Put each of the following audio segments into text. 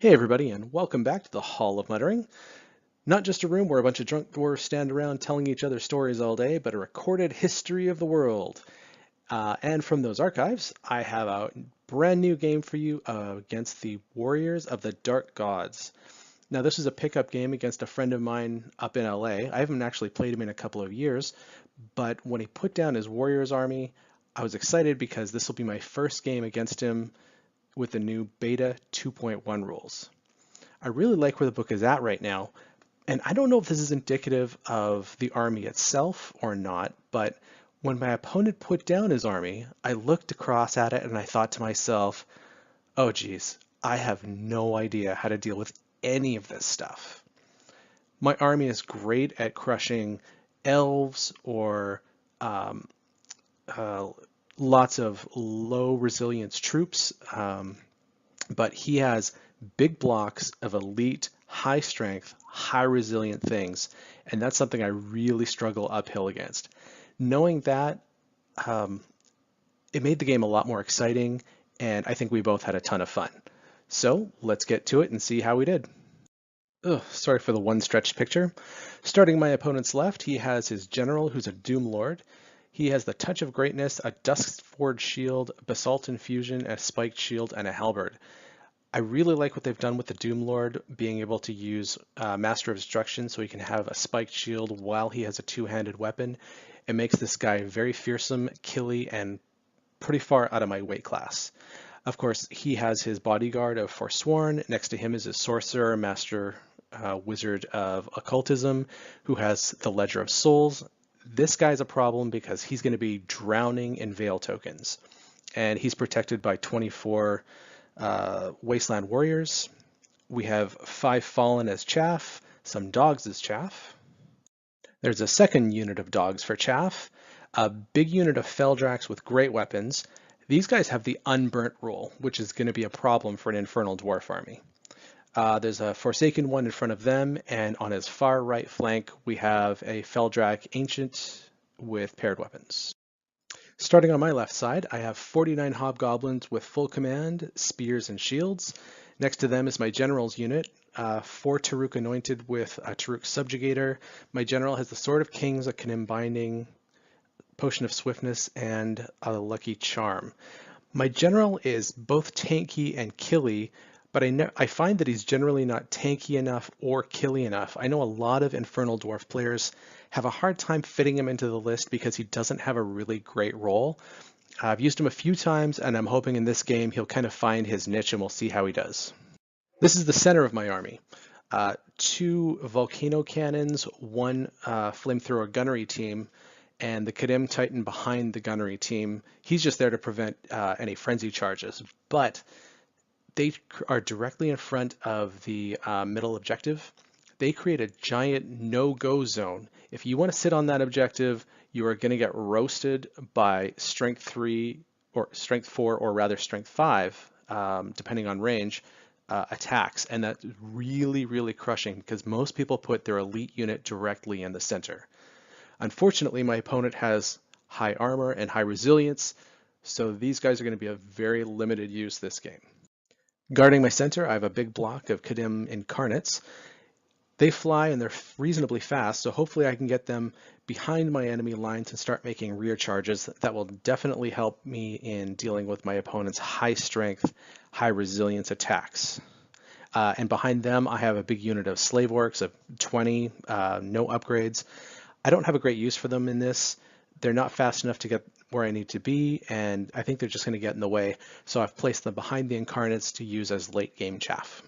Hey everybody, and welcome back to the Hall of Muttering. Not just a room where a bunch of drunk dwarves stand around telling each other stories all day, but a recorded history of the world. And from those archives, I have a brand new game for you against the Warriors of the Dark Gods. Now, this is a pickup game against a friend of mine up in LA. I haven't actually played him in a couple of years, but when he put down his Warriors army, I was excited because this will be my first game against him with the new Beta 2.1 rules. I really like where the book is at right now, and I don't know if this is indicative of the army itself or not, but when my opponent put down his army, I looked across at it and I thought to myself, oh geez, I have no idea how to deal with any of this stuff. My army is great at crushing elves or lots of low resilience troops, but he has big blocks of elite, high strength, high resilient things, and that's something I really struggle uphill against. Knowing that, it made the game a lot more exciting, and I think we both had a ton of fun. So let's get to it and see how we did. Ugh, sorry for the one stretched picture. Starting my opponent's left, he has his general, who's a Doomlord. He has the Touch of Greatness, a Dusk Forged Shield, Basalt Infusion, a Spiked Shield, and a Halberd. I really like what they've done with the Doomlord, being able to use Master of Destruction so he can have a Spiked Shield while he has a two-handed weapon. It makes this guy very fearsome, killy, and pretty far out of my weight class. Of course, he has his bodyguard of Forsworn. Next to him is his Sorcerer, Master Wizard of Occultism, who has the Ledger of Souls. This guy's a problem because he's going to be drowning in Veil tokens, and he's protected by 24 Wasteland Warriors. We have 5 Fallen as chaff, some dogs as chaff. There's a second unit of dogs for chaff, a big unit of Feldrax with great weapons. These guys have the Unburnt rule, which is going to be a problem for an Infernal Dwarf army. There's a Forsaken one in front of them, and on his far right flank, we have a Feldrach Ancient with paired weapons. Starting on my left side, I have 49 Hobgoblins with full command, spears, and shields. Next to them is my general's unit, 4 Taraukh anointed with a Taraukh Subjugator. My general has the Sword of Kings, a Kadim Binding, Potion of Swiftness, and a Lucky Charm. My general is both tanky and killy, but I find that he's generally not tanky enough or killy enough. I know a lot of Infernal Dwarf players have a hard time fitting him into the list because he doesn't have a really great role. I've used him a few times, and I'm hoping in this game he'll kind of find his niche and we'll see how he does. This is the center of my army. 2 Volcano Cannons, 1 Flamethrower Gunnery team, and the Kadim Titan behind the Gunnery team. He's just there to prevent any frenzy charges, but they are directly in front of the middle objective. They create a giant no-go zone. If you want to sit on that objective, you are going to get roasted by Strength 3 or Strength 4, or rather Strength 5, depending on range, attacks. And that's really, really crushing because most people put their elite unit directly in the center. Unfortunately, my opponent has high armor and high resilience, so these guys are going to be of very limited use this game. Guarding my center, I have a big block of Kadim Incarnates. They fly and they're reasonably fast, so hopefully I can get them behind my enemy lines and start making rear charges. That will definitely help me in dealing with my opponent's high strength, high resilience attacks. And behind them, I have a big unit of Slave Orcs of 20, no upgrades. I don't have a great use for them in this. They're not fast enough to get where I need to be, and I think they're just going to get in the way, so I've placed them behind the Incarnates to use as late game chaff.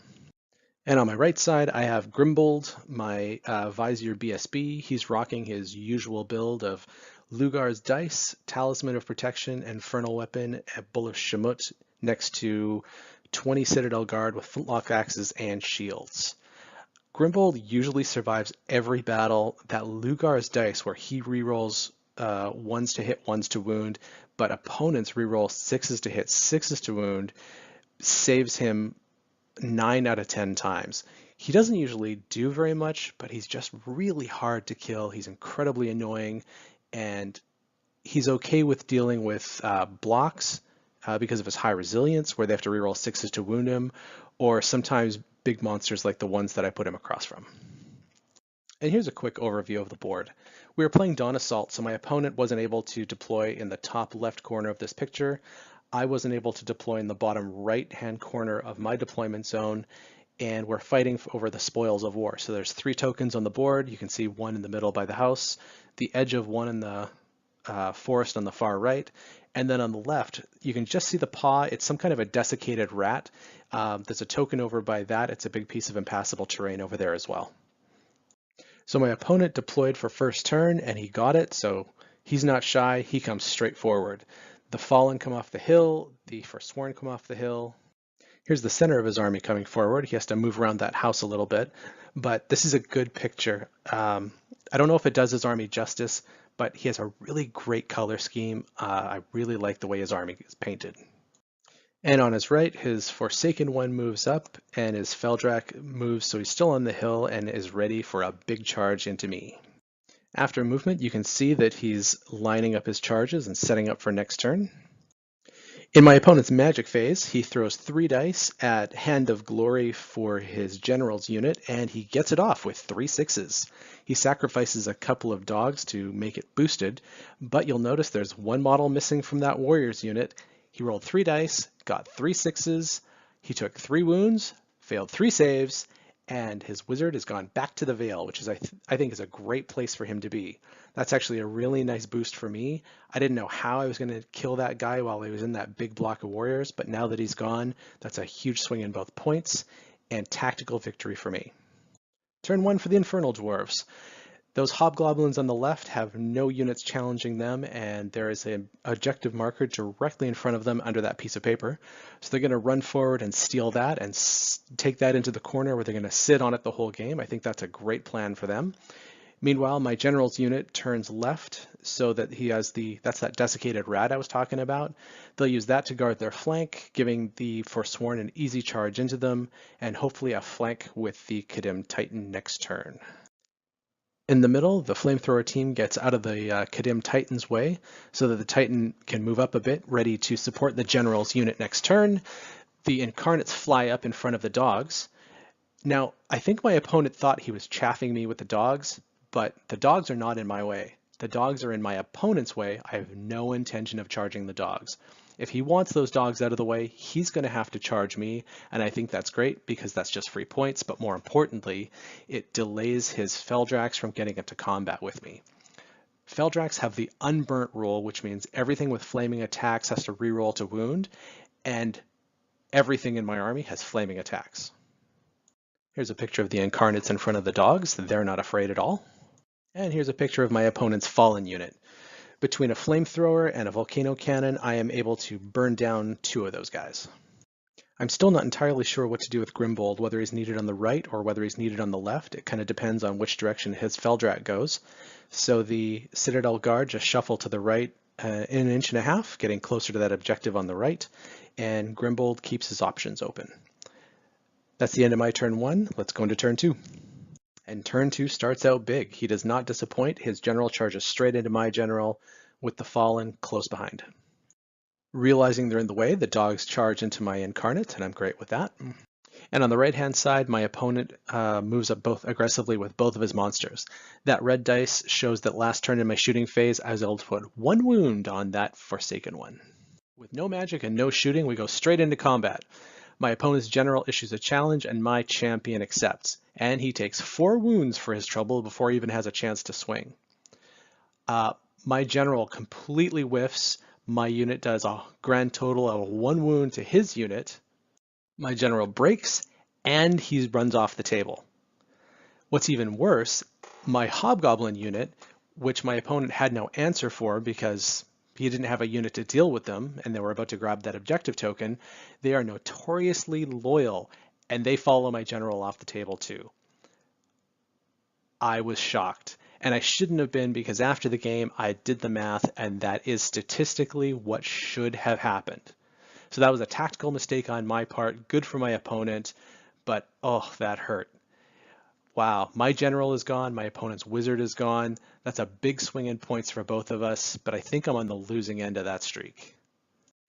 And on my right side, I have Grimbold, my Vizier BSB. He's rocking his usual build of Lugar's Dice, Talisman of Protection, Infernal Weapon, a Bull of Shamut, next to 20 Citadel Guard with flintlock axes and shields. Grimbold usually survives every battle. That Lugar's Dice, where he rerolls 1s to hit, 1s to wound, but opponents reroll 6s to hit, 6s to wound, saves him 9 out of 10 times. He doesn't usually do very much, but he's just really hard to kill. He's incredibly annoying, and he's okay with dealing with blocks because of his high resilience, where they have to reroll 6s to wound him, or sometimes big monsters like the ones that I put him across from. And here's a quick overview of the board. We were playing Dawn Assault, so my opponent wasn't able to deploy in the top left corner of this picture. I wasn't able to deploy in the bottom right-hand corner of my deployment zone, and we're fighting over the spoils of war. So there's 3 tokens on the board. You can see one in the middle by the house, the edge of one in the forest on the far right, and then on the left, you can just see the paw. It's some kind of a desiccated rat. There's a token over by that. It's a big piece of impassable terrain over there as well. So my opponent deployed for first turn, and he got it, so he's not shy. He comes straight forward. The Fallen come off the hill, the Forsworn come off the hill. Here's the center of his army coming forward. He has to move around that house a little bit, but this is a good picture. I don't know if it does his army justice, but he has a really great color scheme. I really like the way his army is painted. And on his right, his Forsaken one moves up, and his Feldrak moves, so he's still on the hill and is ready for a big charge into me. After movement, you can see that he's lining up his charges and setting up for next turn. In my opponent's magic phase, he throws 3 dice at Hand of Glory for his general's unit, and he gets it off with 3 6s. He sacrifices a couple of dogs to make it boosted, but you'll notice there's 1 model missing from that warrior's unit. He rolled 3 dice, got 3 6s, he took 3 wounds, failed 3 saves, and his wizard has gone back to the Vale, which is I think is a great place for him to be. That's actually a really nice boost for me. I didn't know how I was going to kill that guy while he was in that big block of warriors, but now that he's gone, that's a huge swing in both points and tactical victory for me. Turn 1 for the Infernal Dwarfs. Those Hobgoblins on the left have no units challenging them, and there is an objective marker directly in front of them under that piece of paper. So they're going to run forward and steal that and take that into the corner where they're going to sit on it the whole game. I think that's a great plan for them. Meanwhile, my general's unit turns left so that he has that's that desiccated rat I was talking about. They'll use that to guard their flank, giving the Forsworn an easy charge into them, and hopefully a flank with the Kadim Titan next turn. In the middle, the Flamethrower team gets out of the Kadim Titan's way so that the Titan can move up a bit, ready to support the general's unit next turn. The Incarnates fly up in front of the dogs. Now, I think my opponent thought he was chaffing me with the dogs, but the dogs are not in my way. The dogs are in my opponent's way. I have no intention of charging the dogs. If he wants those dogs out of the way, he's going to have to charge me, and I think that's great because that's just free points, but more importantly, it delays his Feldrax from getting into combat with me. Feldrax have the unburnt rule, which means everything with flaming attacks has to reroll to wound, and everything in my army has flaming attacks. Here's a picture of the Incarnates in front of the dogs. They're not afraid at all. And here's a picture of my opponent's Fallen unit. Between a Flamethrower and a Volcano Cannon, I am able to burn down 2 of those guys. I'm still not entirely sure what to do with Grimbold, whether he's needed on the right or whether he's needed on the left. It kind of depends on which direction his Feldrak goes. So the Citadel Guard just shuffle to the right in 1.5 inches, getting closer to that objective on the right, and Grimbold keeps his options open. That's the end of my turn 1. Let's go into turn 2. And turn 2 starts out big. He does not disappoint. His general charges straight into my general with the Fallen close behind. Realizing they're in the way, the dogs charge into my Incarnate, and I'm great with that. And on the right-hand side, my opponent moves up both aggressively with both of his monsters. That red dice shows that last turn in my shooting phase, I was able to put 1 wound on that Forsaken one. With no magic and no shooting, we go straight into combat. My opponent's general issues a challenge, and my champion accepts. And he takes 4 wounds for his trouble before he even has a chance to swing. My general completely whiffs. My unit does a grand total of 1 wound to his unit. My general breaks, and he runs off the table. What's even worse, my Hobgoblin unit, which my opponent had no answer for because he didn't have a unit to deal with them, and they were about to grab that objective token, they are notoriously loyal, and they follow my general off the table too. I was shocked, and I shouldn't have been because after the game I did the math, and that is statistically what should have happened. So that was a tactical mistake on my part, good for my opponent, but oh, that hurt. Wow, my general is gone, my opponent's wizard is gone. That's a big swing in points for both of us, but I think I'm on the losing end of that streak.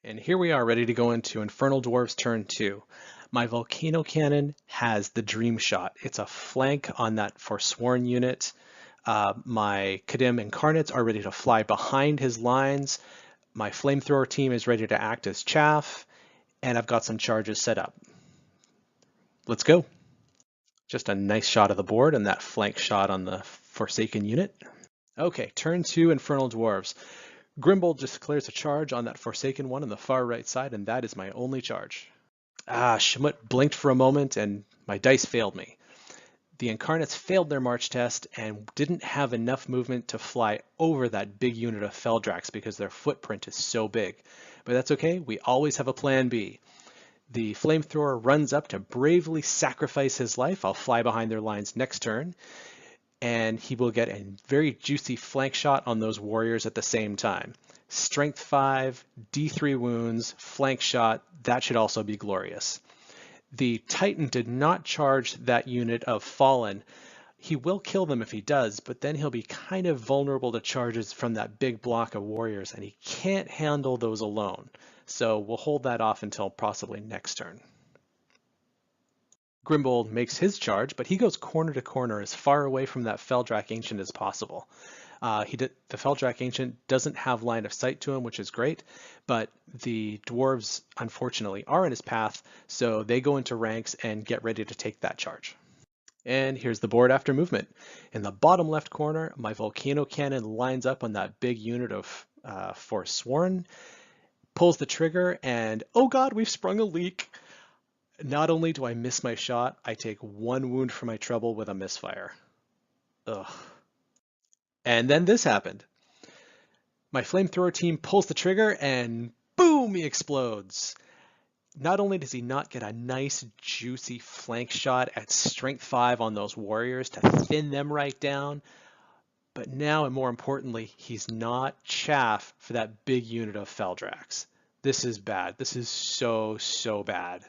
And here we are ready to go into Infernal Dwarfs turn 2. My Volcano Cannon has the Dream Shot. It's a flank on that Forsworn unit. My Kadim Incarnates are ready to fly behind his lines. My Flamethrower team is ready to act as chaff. And I've got some charges set up. Let's go. Just a nice shot of the board and that flank shot on the Forsaken unit. Okay, turn 2 Infernal Dwarves. Grimbold just declares a charge on that Forsaken one on the far right side, and that is my only charge. Shamut blinked for a moment, and my dice failed me. The Incarnates failed their march test and didn't have enough movement to fly over that big unit of Feldrax because their footprint is so big. But that's okay, we always have a plan B. The Flamethrower runs up to bravely sacrifice his life. I'll fly behind their lines next turn, and he will get a very juicy flank shot on those warriors at the same time. Strength 5, D3 wounds, flank shot, that should also be glorious. The Titan did not charge that unit of Fallen. He will kill them if he does, but then he'll be kind of vulnerable to charges from that big block of warriors, and he can't handle those alone. So we'll hold that off until possibly next turn. Grimbold makes his charge, but he goes corner to corner as far away from that Feldrach Ancient as possible. The Feldrach Ancient doesn't have line of sight to him, which is great, but the dwarves, unfortunately, are in his path, so they go into ranks and get ready to take that charge. And here's the board after movement. In the bottom left corner, my Volcano Cannon lines up on that big unit of Forsworn, pulls the trigger, and oh god, we've sprung a leak! Not only do I miss my shot, I take 1 wound for my trouble with a misfire. Ugh. And then this happened. My Flamethrower team pulls the trigger and boom, he explodes. Not only does he not get a nice juicy flank shot at strength 5 on those warriors to thin them right down, but now, and more importantly, he's not chaff for that big unit of Feldrax. This is bad. This is so bad.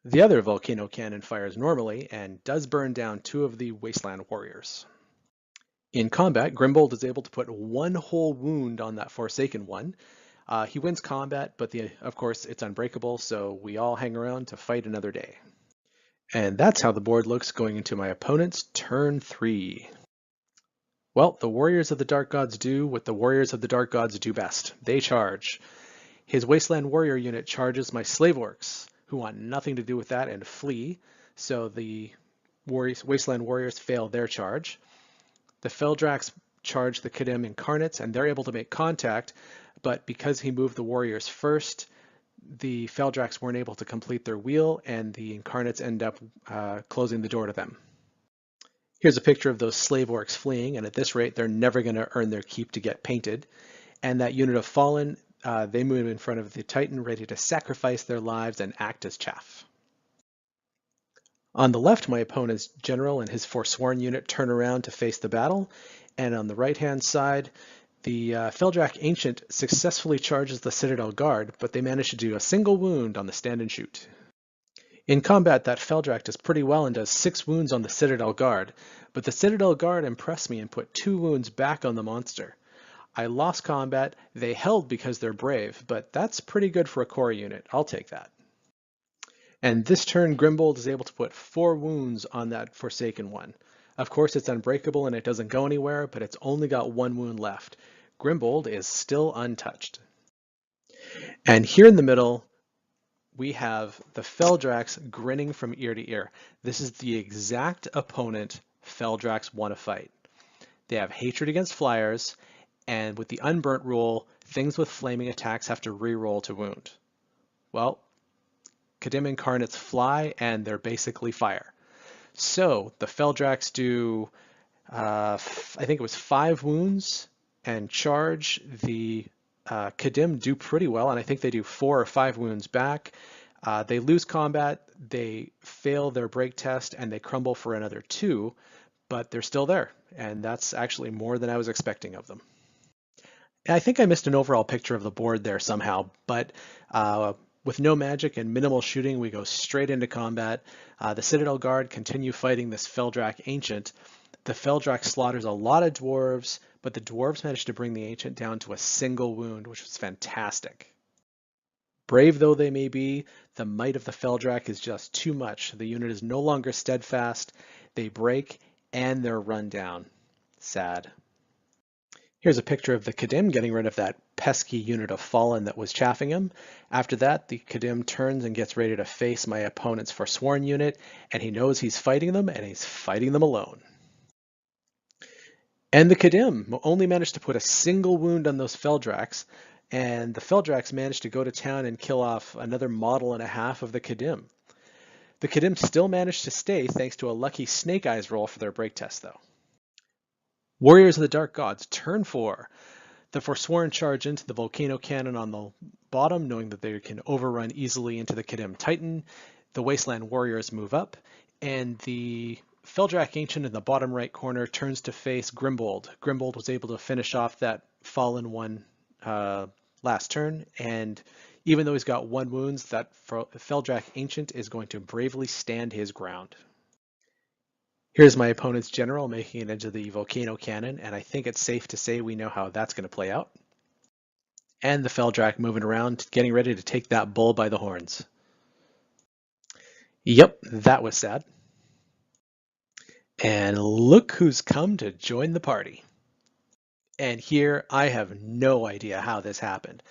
The other Volcano Cannon fires normally and does burn down 2 of the Wasteland Warriors. In combat, Grimbold is able to put 1 whole wound on that Forsaken one. He wins combat, but of course it's unbreakable, so we all hang around to fight another day. And that's how the board looks going into my opponent's turn 3. Well, the Warriors of the Dark Gods do what the Warriors of the Dark Gods do best. They charge. His Wasteland Warrior unit charges my Slave Orcs, who want nothing to do with that and flee, so the Wasteland Warriors fail their charge. The Feldrax charge the Kadim Incarnates, and they're able to make contact, but because he moved the Warriors first, the Feldrax weren't able to complete their wheel, and the Incarnates end up closing the door to them. Here's a picture of those Slave Orcs fleeing, and at this rate, they're never going to earn their keep to get painted. And that unit of Fallen, they move in front of the Titan, ready to sacrifice their lives and act as chaff. On the left, my opponent's general and his Forsworn unit turn around to face the battle, and on the right-hand side, the Feldrach Ancient successfully charges the Citadel Guard, but they manage to do a single wound on the stand and shoot. In combat, that Feldrach does pretty well and does 6 wounds on the Citadel Guard, but the Citadel Guard impressed me and put 2 wounds back on the monster. I lost combat, they held because they're brave, but that's pretty good for a core unit. I'll take that. And this turn, Grimbold is able to put 4 wounds on that Forsaken one. Of course, it's unbreakable and it doesn't go anywhere, but it's only got 1 wound left. Grimbold is still untouched. And here in the middle, we have the Feldrax grinning from ear to ear. This is the exact opponent Feldrax want to fight. They have hatred against flyers, and with the unburnt rule, things with flaming attacks have to re-roll to wound. Well, Kadim Incarnates fly, and they're basically fire. So the Feldrax do, I think it was 5 wounds, and charge. The Kadim do pretty well, and I think they do 4 or 5 wounds back. They lose combat, they fail their break test, and they crumble for another 2, but they're still there, and that's actually more than I was expecting of them. I think I missed an overall picture of the board there somehow, but with no magic and minimal shooting, we go straight into combat. The Citadel Guard continue fighting this Feldrach Ancient. The Feldrach slaughters a lot of dwarves, but the dwarves managed to bring the Ancient down to a single wound, which was fantastic. Brave though they may be, the might of the Feldrak is just too much. The unit is no longer steadfast, they break, and they're run down. Sad. Here's a picture of the Kadim getting rid of that pesky unit of Fallen that was chaffing him. After that, the Kadim turns and gets ready to face my opponent's Forsworn unit, and he knows he's fighting them, and he's fighting them alone. And the Kadim only managed to put a single wound on those Feldraks, and the Feldraks managed to go to town and kill off another model and a half of the Kadim. The Kadim still managed to stay thanks to a lucky Snake Eyes roll for their break test, though. Warriors of the Dark Gods, turn 4. The Forsworn charge into the Volcano Cannon on the bottom, knowing that they can overrun easily into the Kadim Titan. The Wasteland Warriors move up, and the Feldrak Ancient in the bottom right corner turns to face Grimbold. Grimbold was able to finish off that Fallen one last turn, and even though he's got 1 wounds, that Feldrak Ancient is going to bravely stand his ground. Here's my opponent's general making it into the Volcano Cannon, and I think it's safe to say we know how that's going to play out. And the Feldrak moving around, getting ready to take that bull by the horns. Yep, that was sad. And look who's come to join the party. And here, I have no idea how this happened.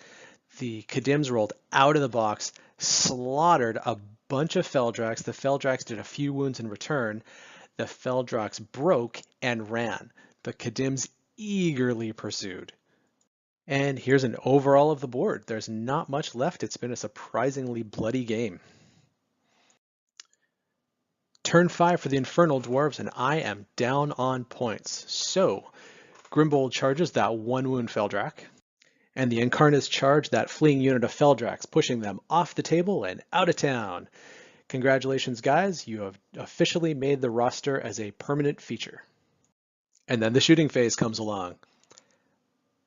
The Kadims rolled out of the box, slaughtered a bunch of Feldraks. The Feldraks did a few wounds in return. The Feldraks broke and ran. The Kadims eagerly pursued. And here's an overall of the board. There's not much left. It's been a surprisingly bloody game. Turn 5 for the Infernal Dwarves, and I am down on points. So, Grimbold charges that 1 wound Feldrak, and the Incarnates charge that fleeing unit of Feldraks, pushing them off the table and out of town. Congratulations, guys. You have officially made the roster as a permanent feature. And then the shooting phase comes along.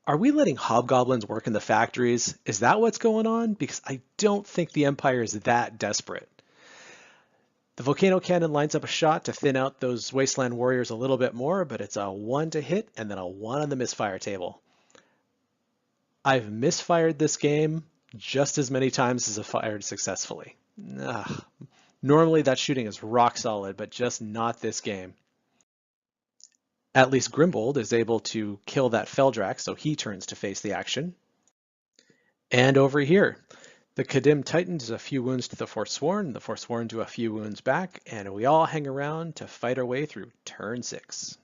Are we letting Hobgoblins work in the factories? Is that what's going on? Because I don't think the Empire is that desperate. The Volcano Cannon lines up a shot to thin out those Wasteland Warriors a little bit more, but it's a 1 to hit and then a 1 on the misfire table. I've misfired this game just as many times as I've fired successfully. Normally that shooting is rock solid, but just not this game. At least Grimbold is able to kill that Feldrak, so he turns to face the action. And over here, the Kadim Titan does a few wounds to the Forsworn do a few wounds back, and we all hang around to fight our way through turn 6.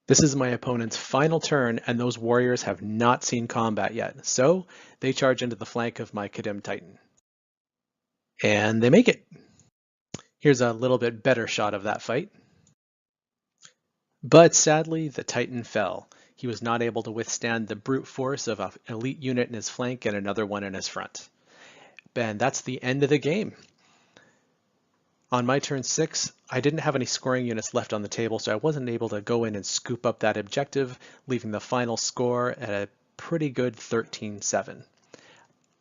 This is my opponent's final turn, and those warriors have not seen combat yet, so they charge into the flank of my Kadim Titan. And they make it. Here's a little bit better shot of that fight. But sadly, the Titan fell. He was not able to withstand the brute force of an elite unit in his flank and another one in his front. And that's the end of the game. On my turn 6, I didn't have any scoring units left on the table, so I wasn't able to go in and scoop up that objective, leaving the final score at a pretty good 13-7.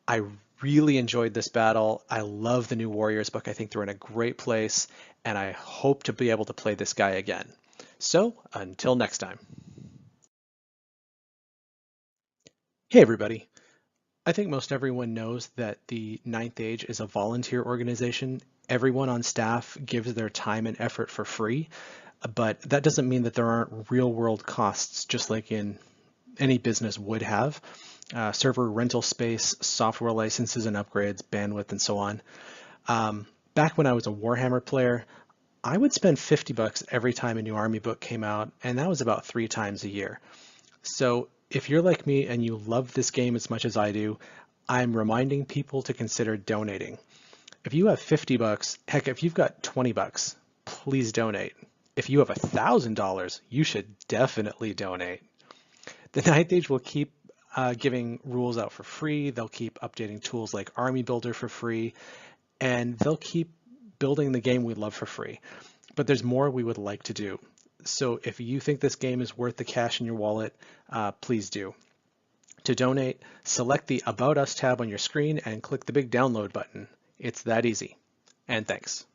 I really enjoyed this battle. I love the new Warriors book. I think they're in a great place, and I hope to be able to play this guy again. So, until next time. Hey everybody. I think most everyone knows that the Ninth Age is a volunteer organization. Everyone on staff gives their time and effort for free, but that doesn't mean that there aren't real-world costs, just like in any business would have. Server rental space, software licenses and upgrades, bandwidth, and so on. Back when I was a Warhammer player, I would spend $50 every time a new army book came out, and that was about 3 times a year. So if you're like me and you love this game as much as I do, I'm reminding people to consider donating. If you have $50, heck, if you've got $20, please donate. If you have $1,000, you should definitely donate. The Ninth Age will keep giving rules out for free. They'll keep updating tools like Army Builder for free, and they'll keep building the game we love for free. But there's more we would like to do. So if you think this game is worth the cash in your wallet, please do. To donate, select the About Us tab on your screen and click the big download button. It's that easy. And thanks.